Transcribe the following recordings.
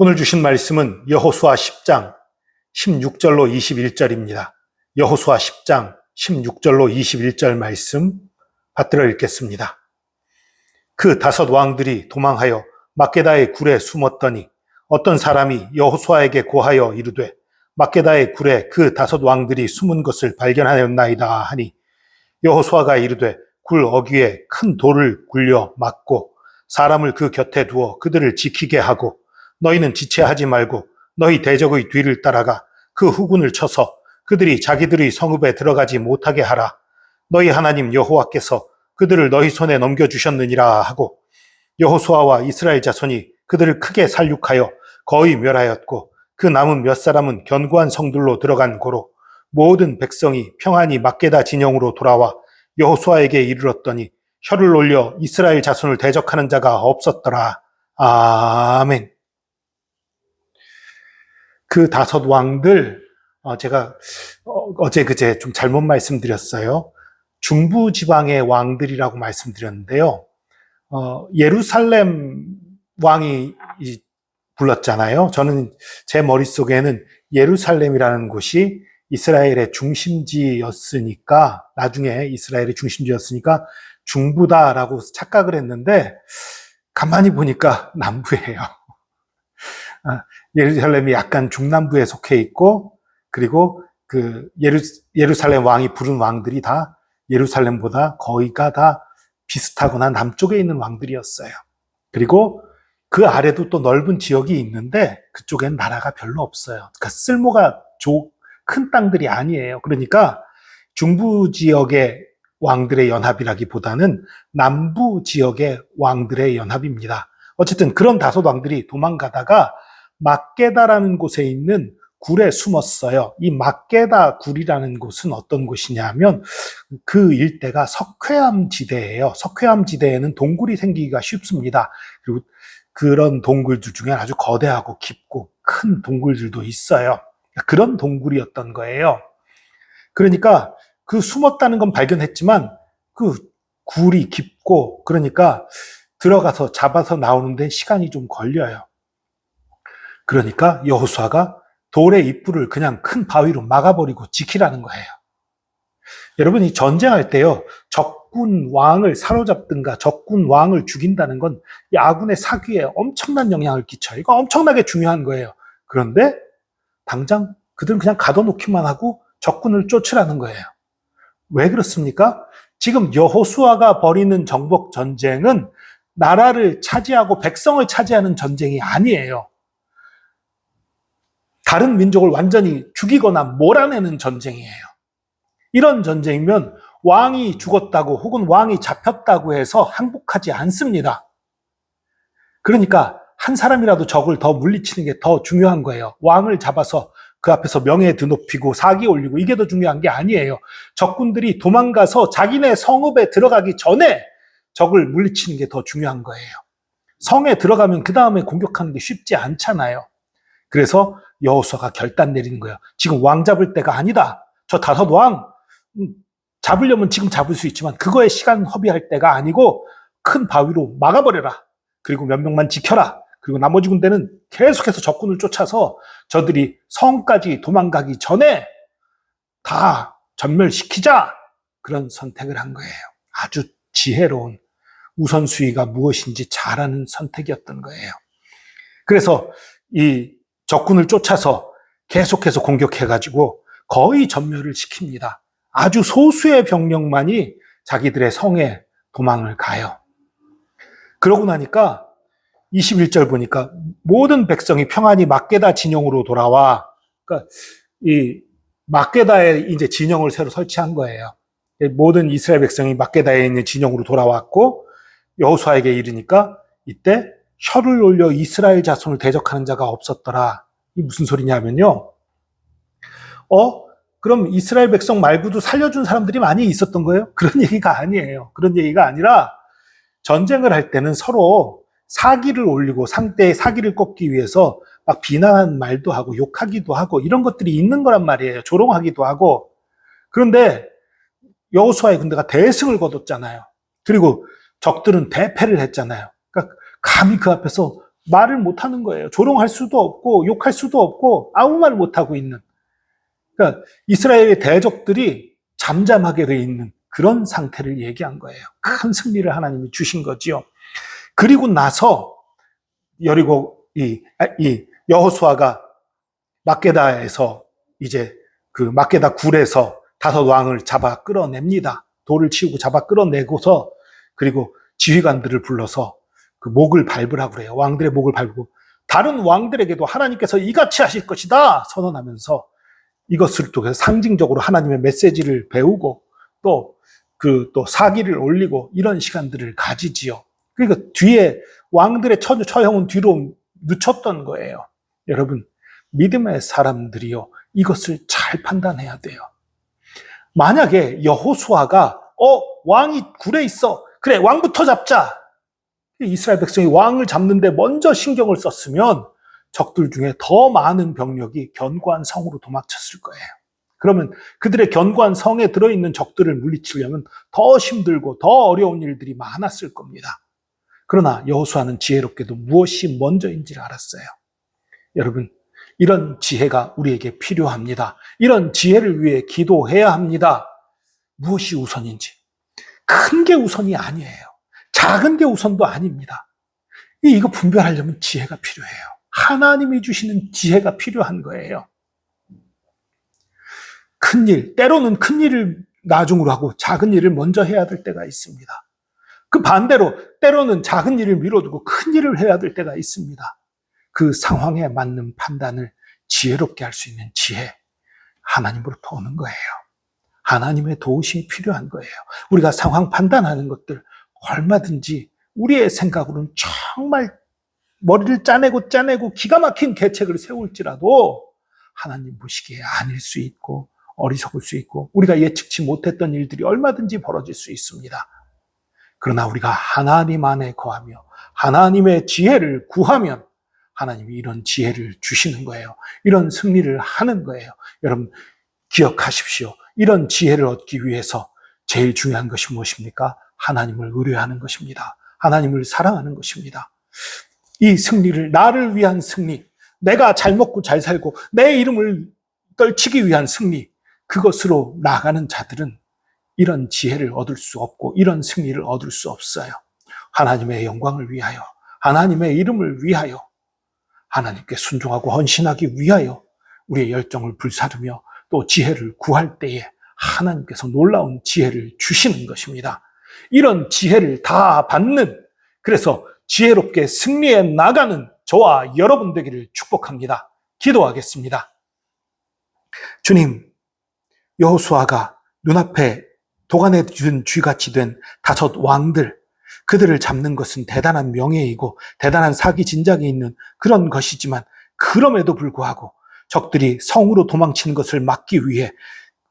오늘 주신 말씀은 여호수아 10장 16절로 21절입니다. 여호수아 10장 16절로 21절 말씀 받들어 읽겠습니다. 그 5 왕들이 도망하여 막게다의 굴에 숨었더니 어떤 사람이 여호수아에게 고하여 이르되 막게다의 굴에 그 5 왕들이 숨은 것을 발견하였나이다 하니 여호수아가 이르되 굴 어귀에 큰 돌을 굴려 막고 사람을 그 곁에 두어 그들을 지키게 하고 너희는 지체하지 말고 너희 대적의 뒤를 따라가 그 후군을 쳐서 그들이 자기들의 성읍에 들어가지 못하게 하라. 너희 하나님 여호와께서 그들을 너희 손에 넘겨주셨느니라 하고 여호수아와 이스라엘 자손이 그들을 크게 살육하여 거의 멸하였고 그 남은 몇 사람은 견고한 성들로 들어간 고로 모든 백성이 평안히 막게다 진영으로 돌아와 여호수아에게 이르렀더니 혀를 올려 이스라엘 자손을 대적하는 자가 없었더라. 아멘. 그 5 왕들, 제가 어제 그제 좀 잘못 말씀드렸어요. 중부 지방의 왕들이라고 말씀드렸는데요. 예루살렘 왕이 불렀잖아요. 저는 제 머릿속에는 예루살렘이라는 곳이 이스라엘의 중심지였으니까, 나중에 이스라엘의 중심지였으니까 중부다라고 착각을 했는데, 가만히 보니까 남부예요. 예루살렘이 약간 중남부에 속해 있고, 그리고 그 예루살렘 왕이 부른 왕들이 다 예루살렘보다 거의가 다 비슷하거나 남쪽에 있는 왕들이었어요. 그리고 그 아래도 또 넓은 지역이 있는데 그쪽엔 나라가 별로 없어요. 그러니까 쓸모가 큰 땅들이 아니에요. 그러니까 중부 지역의 왕들의 연합이라기보다는 남부 지역의 왕들의 연합입니다. 어쨌든 그런 5 왕들이 도망가다가 막게다라는 곳에 있는 굴에 숨었어요. 이 막게다 굴이라는 곳은 어떤 곳이냐면 그 일대가 석회암 지대예요. 석회암 지대에는 동굴이 생기기가 쉽습니다. 그리고 그런 동굴들 중에 아주 거대하고 깊고 큰 동굴들도 있어요. 그런 동굴이었던 거예요. 그러니까 그 숨었다는 건 발견했지만 그 굴이 깊고 그러니까 들어가서 잡아서 나오는데 시간이 좀 걸려요. 그러니까 여호수아가 돌의 입구를 그냥 큰 바위로 막아버리고 지키라는 거예요. 여러분, 이 전쟁할 때요, 적군 왕을 사로잡든가 적군 왕을 죽인다는 건 이 아군의 사기에 엄청난 영향을 끼쳐요. 이거 엄청나게 중요한 거예요. 그런데 당장 그들은 그냥 가둬놓기만 하고 적군을 쫓으라는 거예요. 왜 그렇습니까? 지금 여호수아가 벌이는 정복 전쟁은 나라를 차지하고 백성을 차지하는 전쟁이 아니에요. 다른 민족을 완전히 죽이거나 몰아내는 전쟁이에요. 이런 전쟁이면 왕이 죽었다고 혹은 왕이 잡혔다고 해서 항복하지 않습니다. 그러니까 한 사람이라도 적을 더 물리치는 게 더 중요한 거예요. 왕을 잡아서 그 앞에서 명예 드높이고 사기 올리고 이게 더 중요한 게 아니에요. 적군들이 도망가서 자기네 성읍에 들어가기 전에 적을 물리치는 게 더 중요한 거예요. 성에 들어가면 그 다음에 공격하는 게 쉽지 않잖아요. 그래서 여호수아가 결단 내리는 거예요. 지금 왕 잡을 때가 아니다. 저 5 왕 잡으려면 지금 잡을 수 있지만 그거에 시간 허비할 때가 아니고 큰 바위로 막아버려라. 그리고 몇 명만 지켜라. 그리고 나머지 군대는 계속해서 적군을 쫓아서 저들이 성까지 도망가기 전에 다 전멸시키자. 그런 선택을 한 거예요. 아주 지혜로운 우선순위가 무엇인지 잘 아는 선택이었던 거예요. 그래서 이 적군을 쫓아서 계속해서 공격해가지고 거의 전멸을 시킵니다. 아주 소수의 병력만이 자기들의 성에 도망을 가요. 그러고 나니까 21절 보니까 모든 백성이 평안히 막게다 진영으로 돌아와. 그러니까 이 막게다에 이제 진영을 새로 설치한 거예요. 모든 이스라엘 백성이 막게다에 있는 진영으로 돌아왔고 여호수아에게 이르니까 이때 혀를 올려 이스라엘 자손을 대적하는 자가 없었더라. 이게 무슨 소리냐면요. 그럼 이스라엘 백성 말고도 살려준 사람들이 많이 있었던 거예요? 그런 얘기가 아니에요. 그런 얘기가 아니라 전쟁을 할 때는 서로 사기를 올리고 상대의 사기를 꺾기 위해서 막 비난하는 말도 하고 욕하기도 하고 이런 것들이 있는 거란 말이에요. 조롱하기도 하고. 그런데 여호수아의 군대가 대승을 거뒀잖아요. 그리고 적들은 대패를 했잖아요. 그러니까 감히 그 앞에서 말을 못하는 거예요. 조롱할 수도 없고 욕할 수도 없고 아무 말 못하고 있는. 그러니까 이스라엘의 대적들이 잠잠하게 돼 있는 그런 상태를 얘기한 거예요. 큰 승리를 하나님이 주신 거지요. 그리고 나서 여리고 이 여호수아가 막게다에서 이제 그 막게다 굴에서 5 왕을 잡아 끌어냅니다. 돌을 치우고 잡아 끌어내고서 그리고 지휘관들을 불러서 그 목을 밟으라고 그래요. 왕들의 목을 밟고 다른 왕들에게도 하나님께서 이같이 하실 것이다 선언하면서 이것을 또 상징적으로 하나님의 메시지를 배우고 또 사기를 올리고 이런 시간들을 가지지요. 그러니까 뒤에 왕들의 처형은 뒤로 늦췄던 거예요. 여러분, 믿음의 사람들이요, 이것을 잘 판단해야 돼요. 만약에 여호수아가 왕이 굴에 있어, 그래 왕부터 잡자, 이스라엘 백성이 왕을 잡는데 먼저 신경을 썼으면 적들 중에 더 많은 병력이 견고한 성으로 도망쳤을 거예요. 그러면 그들의 견고한 성에 들어있는 적들을 물리치려면 더 힘들고 더 어려운 일들이 많았을 겁니다. 그러나 여호수아는 지혜롭게도 무엇이 먼저인지를 알았어요. 여러분, 이런 지혜가 우리에게 필요합니다. 이런 지혜를 위해 기도해야 합니다. 무엇이 우선인지. 큰 게 우선이 아니에요. 작은 게 우선도 아닙니다. 이거 분별하려면 지혜가 필요해요. 하나님이 주시는 지혜가 필요한 거예요. 큰일, 때로는 큰 일을 나중으로 하고 작은 일을 먼저 해야 될 때가 있습니다. 그 반대로 때로는 작은 일을 미뤄두고 큰 일을 해야 될 때가 있습니다. 그 상황에 맞는 판단을 지혜롭게 할 수 있는 지혜, 하나님으로부터 오는 거예요. 하나님의 도우심이 필요한 거예요. 우리가 상황 판단하는 것들 얼마든지 우리의 생각으로는 정말 머리를 짜내고 기가 막힌 계책을 세울지라도 하나님 보시기에 아닐 수 있고 어리석을 수 있고 우리가 예측치 못했던 일들이 얼마든지 벌어질 수 있습니다. 그러나 우리가 하나님 안에 거하며 하나님의 지혜를 구하면 하나님이 이런 지혜를 주시는 거예요. 이런 승리를 하는 거예요. 여러분, 기억하십시오. 이런 지혜를 얻기 위해서 제일 중요한 것이 무엇입니까? 하나님을 의뢰하는 것입니다. 하나님을 사랑하는 것입니다. 이 승리를, 나를 위한 승리, 내가 잘 먹고 잘 살고 내 이름을 떨치기 위한 승리, 그것으로 나가는 자들은 이런 지혜를 얻을 수 없고 이런 승리를 얻을 수 없어요. 하나님의 영광을 위하여, 하나님의 이름을 위하여, 하나님께 순종하고 헌신하기 위하여 우리의 열정을 불사르며 또 지혜를 구할 때에 하나님께서 놀라운 지혜를 주시는 것입니다. 이런 지혜를 다 받는, 그래서 지혜롭게 승리해 나가는 저와 여러분 되기를 축복합니다. 기도하겠습니다. 주님, 여호수아가 눈앞에 도간에 든 쥐같이 된 5 왕들, 그들을 잡는 것은 대단한 명예이고 대단한 사기 진작이 있는 그런 것이지만 그럼에도 불구하고 적들이 성으로 도망치는 것을 막기 위해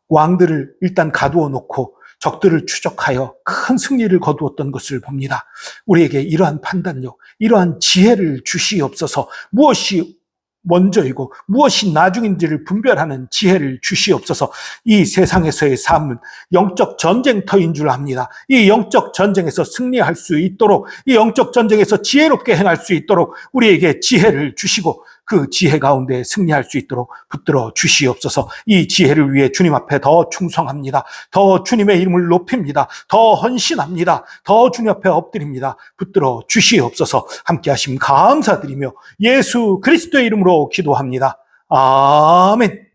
왕들을 일단 가두어 놓고 적들을 추적하여 큰 승리를 거두었던 것을 봅니다. 우리에게 이러한 판단력, 이러한 지혜를 주시옵소서. 무엇이 먼저이고 무엇이 나중인지를 분별하는 지혜를 주시옵소서. 이 세상에서의 삶은 영적 전쟁터인 줄 압니다. 이 영적 전쟁에서 승리할 수 있도록, 이 영적 전쟁에서 지혜롭게 행할 수 있도록 우리에게 지혜를 주시고 그 지혜 가운데 승리할 수 있도록 붙들어 주시옵소서. 이 지혜를 위해 주님 앞에 더 충성합니다. 더 주님의 이름을 높입니다. 더 헌신합니다. 더 주님 앞에 엎드립니다. 붙들어 주시옵소서. 함께 하심 감사드리며 예수 그리스도의 이름으로 기도합니다. 아멘.